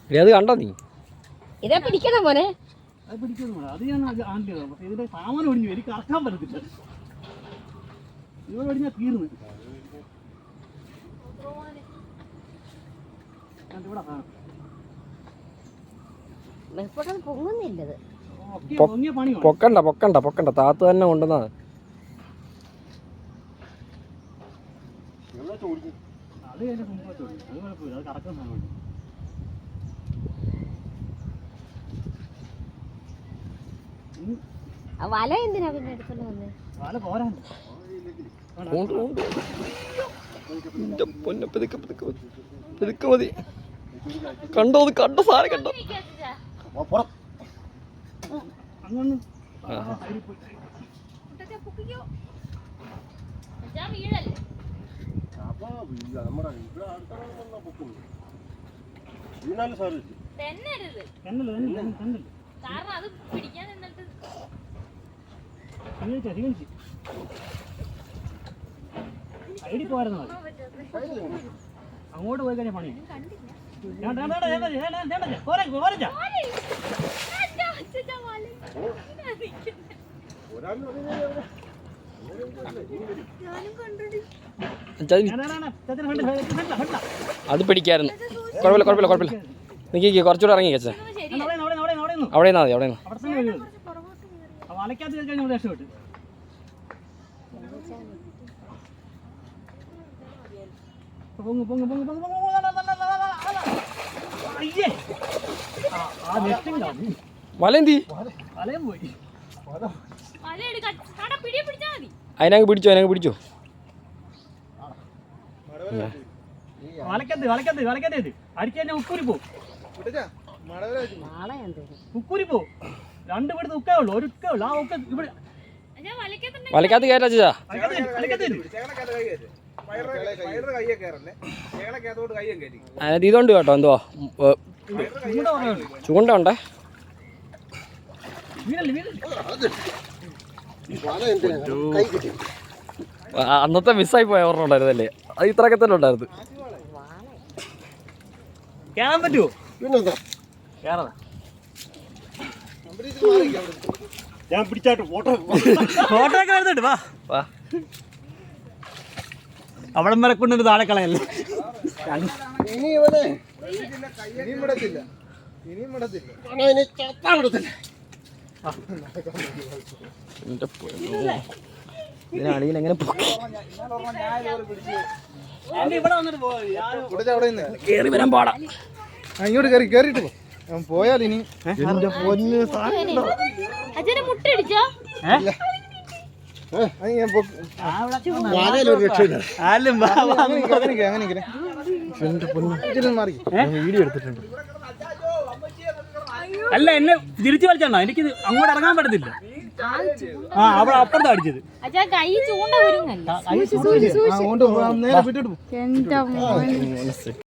അത് കണ്ടോ നീ? ഇതാ പിടിക്കണം മോനെ. അത് പിടിക്കുന്നു. അത് ഞാൻ ആണ്ടിയതാണ്. പക്ഷേ ഇതിന്റെ സാമാനം ഒടിഞ്ഞു. എനിക്ക് കറക്കാൻ പറ്റത്തില്ല. ഇവിടെ ഒടിഞ്ഞാൽ തീർന്നു. പൊങ്ങുന്നില്ലത്. പൊക്കണ്ട പൊക്കണ്ട പൊക്കണ്ട, താത്ത് തന്നെ കൊണ്ടുവന്നാ. അത് അതിന്റെ മുമ്പോട്ട് അത് കുഴപ്പമില്ല. അത് കറക്കാൻ സാധനം. വല എന്തിനാ പിന്നെ എടുത്തോണ്ട് വന്നേ? വല പോരാ. മതി. കണ്ടോ കണ്ട സാധനം കണ്ടോ? അങ്ങൊന്നും ഐഡി പോരുന്നു. അങ്ങോട്ട് പോയി കഴിഞ്ഞാൽ പണി. അത് പിടിക്കായിരുന്നു. കുഴപ്പമില്ല കുഴപ്പമില്ല കുഴപ്പമില്ല. നിൽക്കി കുറച്ചുകൂടെ ഇറങ്ങി വെച്ചേ. അവിടെ നിന്നാ മതി. അവിടെ നിന്ന് വലക്കാത്ത കഴിഞ്ഞാൽ രക്ഷപ്പെട്ടു. പൊങ്ങ് പൊങ്ങ് പൊങ്ങ് പൊങ്ങ് പൊങ്ങ്. വലന്തി വലയും പോയി. അതിനങ്ങ് പിടിച്ചോ, അതിനങ്ങ് പിടിച്ചോ. വലക്കത്ത് വലക്കത്ത് വലക്കത്ത് അടിക്കാൻ ഉക്കൂരി പോ. ഉക്കൂരി പോ. രണ്ട് വീട് ഉക്കേ ഉള്ളൂ. ഒരു ഉക്കേ ഉള്ളൂ. ആ ഉക്ക ഇവിടെ വലക്കാത്ത കയറ്റാ. അതിനകത്ത് ഇതുണ്ട് കേട്ടോ. എന്തുവാ ചൂണ്ട ഉണ്ടേ. അന്നത്തെ മിസ്സായി പോയ ഓർമ്മ ഉണ്ടായിരുന്നല്ലേ? അത് ഇത്രയൊക്കെ തന്നെ ഉണ്ടായിരുന്നു. കേറാൻ പറ്റുമോ? ഞാൻ പിടിച്ചാട്ട് ഫോട്ടോ ഫോട്ടോ ഒക്കെ വരുന്നുണ്ട്. വാ വാ. അവിടം വരെ കൊണ്ടൊരു താഴെ കളയല്ലേ. അളിയനെങ്ങനെ കേറി വരാൻ പാടാ. ഇങ്ങോട്ട് കയറി കയറിയിട്ട് പോയാൽ ഇനി എന്റെ പൊന്ന് വീഡിയോ എടുത്തിട്ടുണ്ട്. അല്ല എന്നെ തിരിച്ചു വലിച്ചാണോ? എനിക്ക് അങ്ങോട്ട് ഇറങ്ങാൻ പറ്റത്തില്ല. ആ അവിടെ അപ്പുറത്താ അടിച്ചത്. കൈ ചൂണ്ട